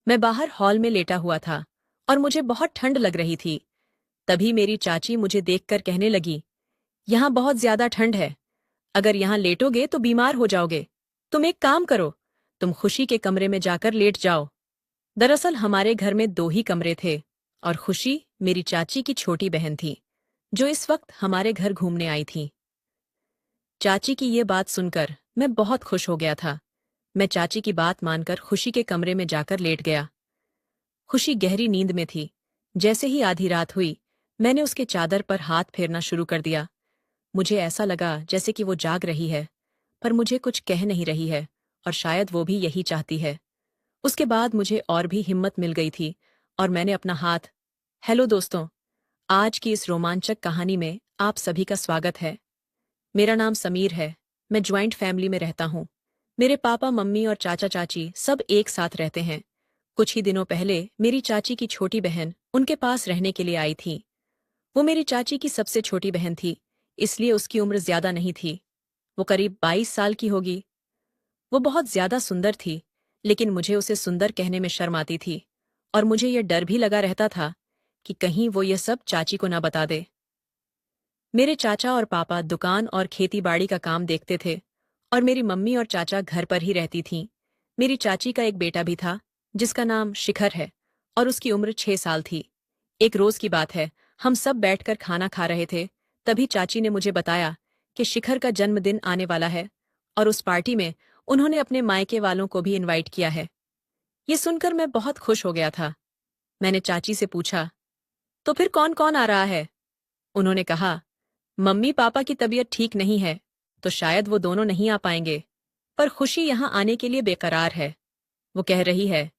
मैं बाहर हॉल में लेटा हुआ था और मुझे बहुत ठंड लग रही थी। तभी मेरी चाची मुझे देखकर कहने लगी, यहाँ बहुत ज्यादा ठंड है। अगर यहाँ लेटोगे तो बीमार हो जाओगे। तुम एक काम करो, तुम खुशी के कमरे में जाकर लेट जाओ। दरअसल हमारे घर में दो ही कमरे थे और खुशी मेरी चाची की छोटी बहन थी, जो इस वक्त हमारे घर घूमने आई थी। चाची की ये बात सुनकर मैं बहुत खुश हो गया था। मैं चाची की बात मानकर खुशी के कमरे में जाकर लेट गया। खुशी गहरी नींद में थी। जैसे ही आधी रात हुई, मैंने उसके चादर पर हाथ फेरना शुरू कर दिया। मुझे ऐसा लगा जैसे कि वो जाग रही है, पर मुझे कुछ कह नहीं रही है और शायद वो भी यही चाहती है। उसके बाद मुझे और भी हिम्मत मिल गई थी और मैंने अपना हाथ। हेलो दोस्तों, आज की इस रोमांचक कहानी में आप सभी का स्वागत है। मेरा नाम समीर है। मैं ज्वाइंट फैमिली में रहता हूँ। मेरे पापा मम्मी और चाचा चाची सब एक साथ रहते हैं। कुछ ही दिनों पहले मेरी चाची की छोटी बहन उनके पास रहने के लिए आई थी। वो मेरी चाची की सबसे छोटी बहन थी, इसलिए उसकी उम्र ज्यादा नहीं थी। वो करीब 22 साल की होगी। वो बहुत ज्यादा सुंदर थी, लेकिन मुझे उसे सुंदर कहने में शर्म आती थी और मुझे यह डर भी लगा रहता था कि कहीं वो ये सब चाची को ना बता दे। मेरे चाचा और पापा दुकान और खेती-बाड़ी का काम देखते थे और मेरी मम्मी और चाचा घर पर ही रहती थीं। मेरी चाची का एक बेटा भी था, जिसका नाम शिखर है और उसकी उम्र 6 साल थी। एक रोज की बात है, हम सब बैठकर खाना खा रहे थे, तभी चाची ने मुझे बताया कि शिखर का जन्मदिन आने वाला है और उस पार्टी में उन्होंने अपने मायके वालों को भी इनवाइट किया है। ये सुनकर मैं बहुत खुश हो गया था। मैंने चाची से पूछा, तो फिर कौन-कौन आ रहा है? उन्होंने कहा, मम्मी पापा की तबीयत ठीक नहीं है, तो शायद वो दोनों नहीं आ पाएंगे। पर खुशी यहाँ आने के लिए बेकरार है। वो कह रही है,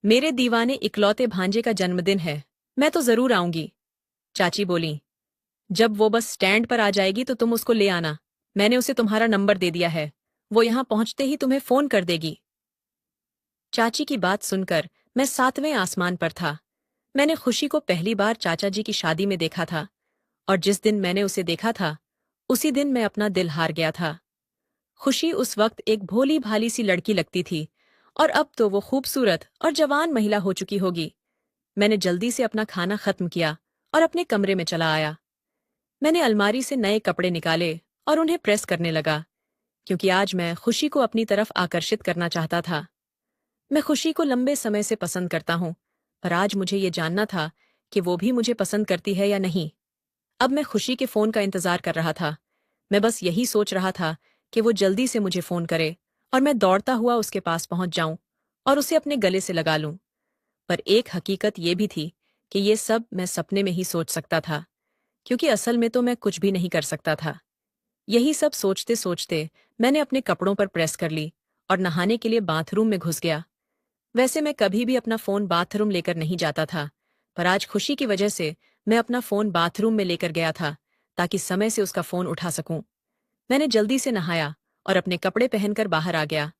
मेरे दीवाने इकलौते भांजे का जन्मदिन है, मैं तो जरूर आऊंगी। चाची बोली, जब वो बस स्टैंड पर आ जाएगी तो तुम उसको ले आना। मैंने उसे तुम्हारा नंबर दे दिया है, वो यहाँ पहुंचते ही तुम्हें फोन कर देगी। चाची की बात सुनकर मैं 7वें आसमान पर था। मैंने खुशी को पहली बार चाचा जी की शादी में देखा था और जिस दिन मैंने उसे देखा था, उसी दिन मैं अपना दिल हार गया था। खुशी उस वक्त एक भोली भाली सी लड़की लगती थी और अब तो वो खूबसूरत और जवान महिला हो चुकी होगी। मैंने जल्दी से अपना खाना खत्म किया और अपने कमरे में चला आया। मैंने अलमारी से नए कपड़े निकाले और उन्हें प्रेस करने लगा, क्योंकि आज मैं खुशी को अपनी तरफ आकर्षित करना चाहता था। मैं खुशी को लंबे समय से पसंद करता हूँ, पर आज मुझे ये जानना था कि वो भी मुझे पसंद करती है या नहीं। अब मैं खुशी के फोन का इंतजार कर रहा था। मैं बस यही सोच रहा था कि वो जल्दी से मुझे फोन करे और मैं दौड़ता हुआ उसके पास पहुंच जाऊं और उसे अपने गले से लगा लूं। पर एक हकीकत ये भी थी कि ये सब मैं सपने में ही सोच सकता था, क्योंकि असल में तो मैं कुछ भी नहीं कर सकता था। यही सब सोचते सोचते मैंने अपने कपड़ों पर प्रेस कर ली और नहाने के लिए बाथरूम में घुस गया। वैसे मैं कभी भी अपना फोन बाथरूम लेकर नहीं जाता था, पर आज खुशी की वजह से मैं अपना फोन बाथरूम में लेकर गया था, ताकि समय से उसका फोन उठा सकूं। मैंने जल्दी से नहाया और अपने कपड़े पहनकर बाहर आ गया।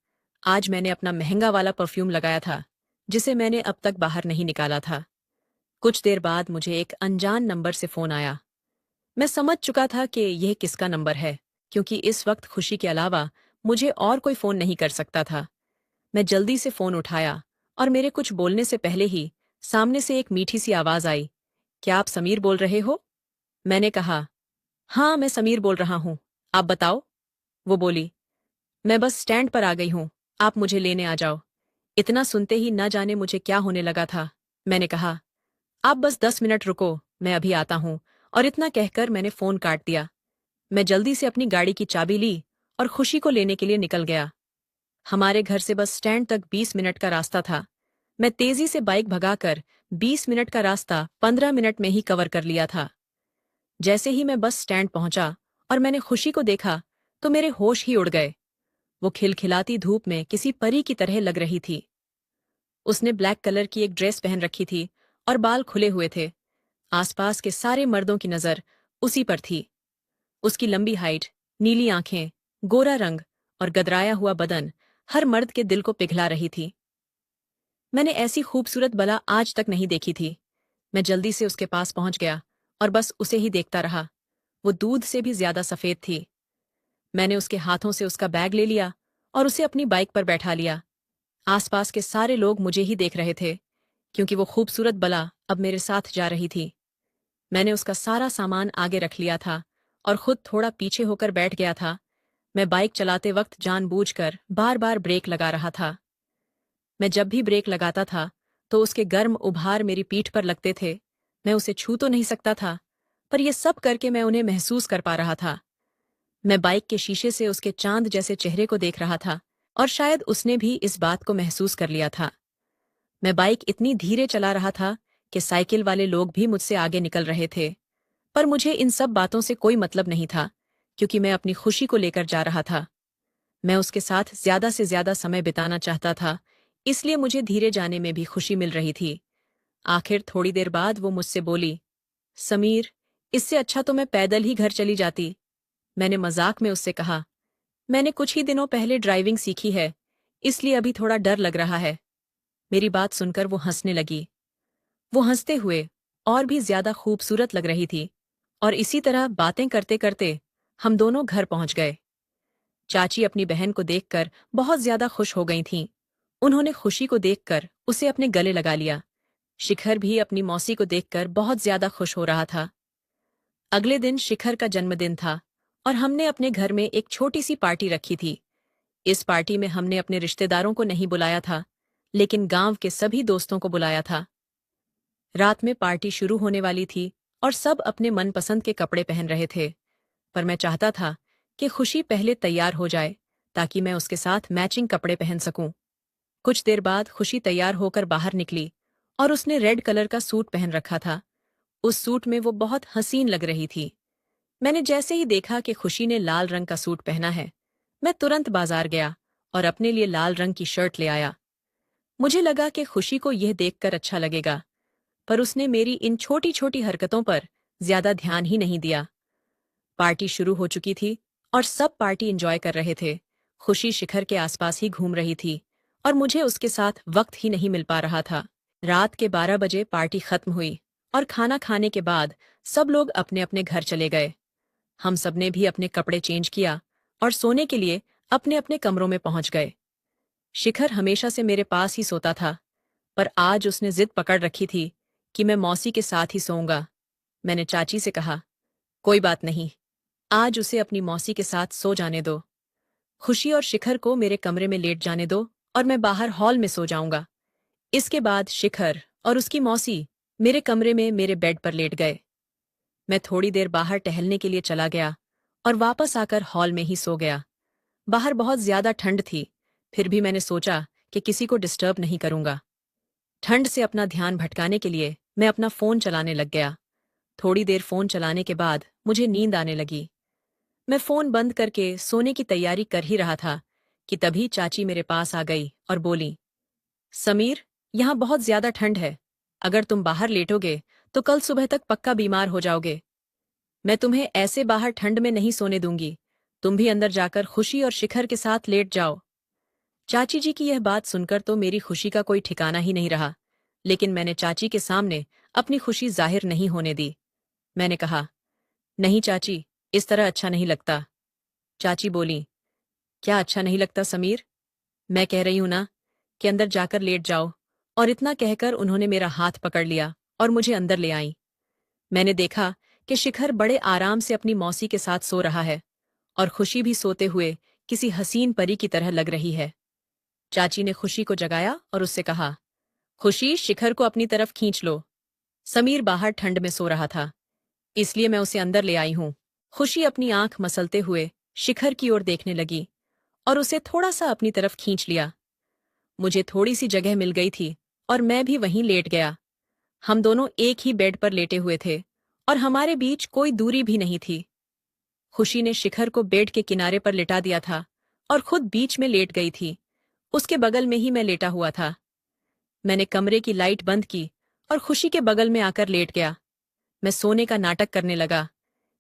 आज मैंने अपना महंगा वाला परफ्यूम लगाया था, जिसे मैंने अब तक बाहर नहीं निकाला था। कुछ देर बाद मुझे एक अनजान नंबर से फोन आया। मैं समझ चुका था कि यह किसका नंबर है, क्योंकि इस वक्त खुशी के अलावा मुझे और कोई फोन नहीं कर सकता था। मैं जल्दी से फोन उठाया और मेरे कुछ बोलने से पहले ही सामने से एक मीठी सी आवाज आई, क्या आप समीर बोल रहे हो? मैंने कहा, हाँ मैं समीर बोल रहा हूँ, आप बताओ। वो बोली, मैं बस स्टैंड पर आ गई हूँ, आप मुझे लेने आ जाओ। इतना सुनते ही न जाने मुझे क्या होने लगा था। मैंने कहा, आप बस 10 मिनट रुको, मैं अभी आता हूँ। और इतना कहकर मैंने फोन काट दिया। मैं जल्दी से अपनी गाड़ी की चाबी ली और खुशी को लेने के लिए निकल गया। हमारे घर से बस स्टैंड तक 20 मिनट का रास्ता था। मैं तेजी से बाइक भगाकर 20 मिनट का रास्ता 15 मिनट में ही कवर कर लिया था। जैसे ही मैं बस स्टैंड पहुंचा और मैंने खुशी को देखा, तो मेरे होश ही उड़ गए। वो खिलखिलाती धूप में किसी परी की तरह लग रही थी। उसने ब्लैक कलर की एक ड्रेस पहन रखी थी और बाल खुले हुए थे। आसपास के सारे मर्दों की नजर उसी पर थी। उसकी लंबी हाइट, नीली आंखें, गोरा रंग और गदराया हुआ बदन हर मर्द के दिल को पिघला रही थी। मैंने ऐसी खूबसूरत बला आज तक नहीं देखी थी। मैं जल्दी से उसके पास पहुंच गया और बस उसे ही देखता रहा। वो दूध से भी ज्यादा सफेद थी। मैंने उसके हाथों से उसका बैग ले लिया और उसे अपनी बाइक पर बैठा लिया। आसपास के सारे लोग मुझे ही देख रहे थे, क्योंकि वो खूबसूरत बला अब मेरे साथ जा रही थी। मैंने उसका सारा सामान आगे रख लिया था और खुद थोड़ा पीछे होकर बैठ गया था। मैं बाइक चलाते वक्त जानबूझकर बार बार ब्रेक लगा रहा था। मैं जब भी ब्रेक लगाता था तो उसके गर्म उभार मेरी पीठ पर लगते थे। मैं उसे छू तो नहीं सकता था, पर यह सब करके मैं उन्हें महसूस कर पा रहा था। मैं बाइक के शीशे से उसके चांद जैसे चेहरे को देख रहा था, और शायद उसने भी इस बात को महसूस कर लिया था। मैं बाइक इतनी धीरे चला रहा था कि साइकिल वाले लोग भी मुझसे आगे निकल रहे थे, पर मुझे इन सब बातों से कोई मतलब नहीं था, क्योंकि मैं अपनी खुशी को लेकर जा रहा था। मैं उसके साथ ज्यादा से ज्यादा समय बिताना चाहता था, इसलिए मुझे धीरे जाने में भी खुशी मिल रही थी। आखिर थोड़ी देर बाद वो मुझसे बोली, समीर, इससे अच्छा तो मैं पैदल ही घर चली जाती। मैंने मजाक में उससे कहा, मैंने कुछ ही दिनों पहले ड्राइविंग सीखी है, इसलिए अभी थोड़ा डर लग रहा है। मेरी बात सुनकर वो हंसने लगी। वो हंसते हुए और भी ज्यादा खूबसूरत लग रही थी, और इसी तरह बातें करते करते हम दोनों घर पहुंच गए। चाची अपनी बहन को देखकर बहुत ज्यादा खुश हो गई थीं। उन्होंने खुशी को देखकर उसे अपने गले लगा लिया। शिखर भी अपनी मौसी को देखकर बहुत ज्यादा खुश हो रहा था। अगले दिन शिखर का जन्मदिन था, और हमने अपने घर में एक छोटी सी पार्टी रखी थी। इस पार्टी में हमने अपने रिश्तेदारों को नहीं बुलाया था, लेकिन गांव के सभी दोस्तों को बुलाया था। रात में पार्टी शुरू होने वाली थी, और सब अपने मनपसंद के कपड़े पहन रहे थे, पर मैं चाहता था कि खुशी पहले तैयार हो जाए, ताकि मैं उसके साथ मैचिंग कपड़े पहन सकूं। कुछ देर बाद खुशी तैयार होकर बाहर निकली, और उसने रेड कलर का सूट पहन रखा था। उस सूट में वो बहुत हसीन लग रही थी। मैंने जैसे ही देखा कि खुशी ने लाल रंग का सूट पहना है, मैं तुरंत बाजार गया और अपने लिए लाल रंग की शर्ट ले आया। मुझे लगा कि खुशी को यह देखकर अच्छा लगेगा, पर उसने मेरी इन छोटी छोटी हरकतों पर ज्यादा ध्यान ही नहीं दिया। पार्टी शुरू हो चुकी थी, और सब पार्टी एंजॉय कर रहे थे। खुशी शिखर के आसपास ही घूम रही थी, और मुझे उसके साथ वक्त ही नहीं मिल पा रहा था। रात के 12 बजे पार्टी खत्म हुई, और खाना खाने के बाद सब लोग अपने अपने घर चले गए। हम सबने भी अपने कपड़े चेंज किया और सोने के लिए अपने अपने कमरों में पहुंच गए। शिखर हमेशा से मेरे पास ही सोता था, पर आज उसने जिद पकड़ रखी थी कि मैं मौसी के साथ ही सोऊंगा। मैंने चाची से कहा, कोई बात नहीं, आज उसे अपनी मौसी के साथ सो जाने दो। खुशी और शिखर को मेरे कमरे में लेट जाने दो, और मैं बाहर हॉल में सो जाऊंगा। इसके बाद शिखर और उसकी मौसी मेरे कमरे में मेरे बेड पर लेट गए। मैं थोड़ी देर बाहर टहलने के लिए चला गया, और वापस आकर हॉल में ही सो गया। बाहर बहुत ज्यादा ठंड थी, फिर भी मैंने सोचा कि किसी को डिस्टर्ब नहीं करूंगा। ठंड से अपना ध्यान भटकाने के लिए मैं अपना फोन चलाने लग गया। थोड़ी देर फोन चलाने के बाद मुझे नींद आने लगी। मैं फोन बंद करके सोने की तैयारी कर ही रहा था कि तभी चाची मेरे पास आ गई और बोली, समीर, यहाँ बहुत ज्यादा ठंड है। अगर तुम बाहर लेटोगे तो कल सुबह तक पक्का बीमार हो जाओगे। मैं तुम्हें ऐसे बाहर ठंड में नहीं सोने दूंगी। तुम भी अंदर जाकर खुशी और शिखर के साथ लेट जाओ। चाची जी की यह बात सुनकर तो मेरी खुशी का कोई ठिकाना ही नहीं रहा, लेकिन मैंने चाची के सामने अपनी खुशी जाहिर नहीं होने दी। मैंने कहा, नहीं चाची, इस तरह अच्छा नहीं लगता। चाची बोली, क्या अच्छा नहीं लगता समीर? मैं कह रही हूं ना कि अंदर जाकर लेट जाओ। और इतना कहकर उन्होंने मेरा हाथ पकड़ लिया और मुझे अंदर ले आई। मैंने देखा कि शिखर बड़े आराम से अपनी मौसी के साथ सो रहा है, और खुशी भी सोते हुए किसी हसीन परी की तरह लग रही है। चाची ने खुशी को जगाया और उससे कहा, खुशी, शिखर को अपनी तरफ खींच लो। समीर बाहर ठंड में सो रहा था, इसलिए मैं उसे अंदर ले आई हूं। खुशी अपनी आंख मसलते हुए शिखर की ओर देखने लगी, और उसे थोड़ा सा अपनी तरफ खींच लिया। मुझे थोड़ी सी जगह मिल गई थी, और मैं भी वहीं लेट गया। हम दोनों एक ही बेड पर लेटे हुए थे, और हमारे बीच कोई दूरी भी नहीं थी। खुशी ने शिखर को बेड के किनारे पर लिटा दिया था, और खुद बीच में लेट गई थी। उसके बगल में ही मैं लेटा हुआ था। मैंने कमरे की लाइट बंद की और खुशी के बगल में आकर लेट गया। मैं सोने का नाटक करने लगा,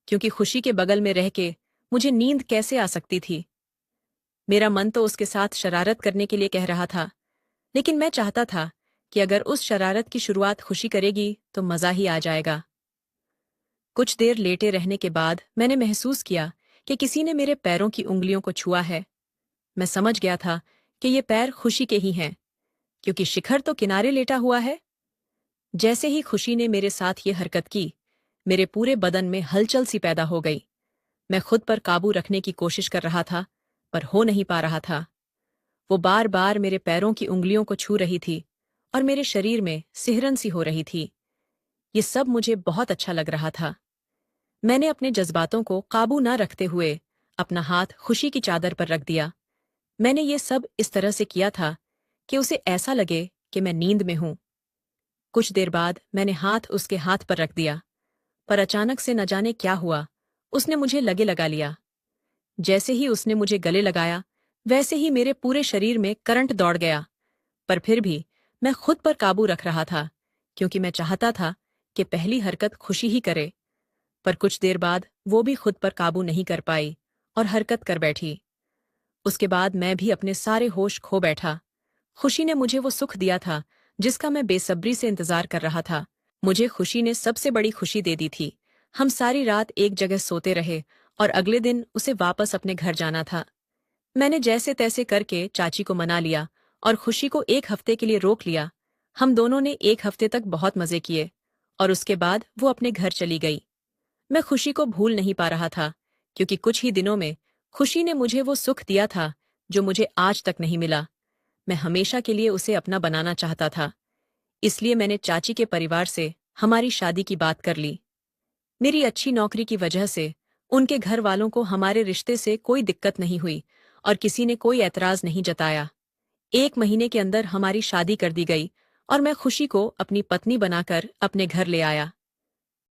क्योंकि खुशी के बगल में रह के मुझे नींद कैसे आ सकती थी। मेरा मन तो उसके साथ शरारत करने के लिए कह रहा था, लेकिन मैं चाहता था कि अगर उस शरारत की शुरुआत खुशी करेगी तो मजा ही आ जाएगा। कुछ देर लेटे रहने के बाद मैंने महसूस किया कि किसी ने मेरे पैरों की उंगलियों को छुआ है। मैं समझ गया था कि ये पैर खुशी के ही हैं, क्योंकि शिखर तो किनारे लेटा हुआ है। जैसे ही खुशी ने मेरे साथ ये हरकत की, मेरे पूरे बदन में हलचल सी पैदा हो गई। मैं खुद पर काबू रखने की कोशिश कर रहा था, पर हो नहीं पा रहा था। वो बार बार मेरे पैरों की उंगलियों को छू रही थी और मेरे शरीर में सिहरन सी हो रही थी। ये सब मुझे बहुत अच्छा लग रहा था। मैंने अपने जज्बातों को काबू न रखते हुए अपना हाथ खुशी की चादर पर रख दिया। मैंने ये सब इस तरह से किया था कि उसे ऐसा लगे कि मैं नींद में हूं। कुछ देर बाद मैंने हाथ उसके हाथ पर रख दिया, पर अचानक से न जाने क्या हुआ, उसने मुझे लगे लगा लिया। जैसे ही उसने मुझे गले लगाया, वैसे ही मेरे पूरे शरीर में करंट दौड़ गया। पर फिर भी मैं खुद पर काबू रख रहा था, क्योंकि मैं चाहता था कि पहली हरकत खुशी ही करे। पर कुछ देर बाद वो भी खुद पर काबू नहीं कर पाई और हरकत कर बैठी। उसके बाद मैं भी अपने सारे होश खो बैठा। खुशी ने मुझे वो सुख दिया था जिसका मैं बेसब्री से इंतजार कर रहा था। मुझे खुशी ने सबसे बड़ी खुशी दे दी थी। हम सारी रात एक जगह सोते रहे और अगले दिन उसे वापस अपने घर जाना था। मैंने जैसे तैसे करके चाची को मना लिया और खुशी को एक हफ्ते के लिए रोक लिया। हम दोनों ने एक हफ्ते तक बहुत मजे किए और उसके बाद वो अपने घर चली गई। मैं खुशी को भूल नहीं पा रहा था, क्योंकि कुछ ही दिनों में खुशी ने मुझे वो सुख दिया था जो मुझे आज तक नहीं मिला। मैं हमेशा के लिए उसे अपना बनाना चाहता था। इसलिए मैंने चाची के परिवार से हमारी शादी की बात कर ली। मेरी अच्छी नौकरी की वजह से उनके घर वालों को हमारे रिश्ते से कोई दिक्कत नहीं हुई और किसी ने कोई ऐतराज नहीं जताया। 1 महीने के अंदर हमारी शादी कर दी गई और मैं खुशी को अपनी पत्नी बनाकर अपने घर ले आया।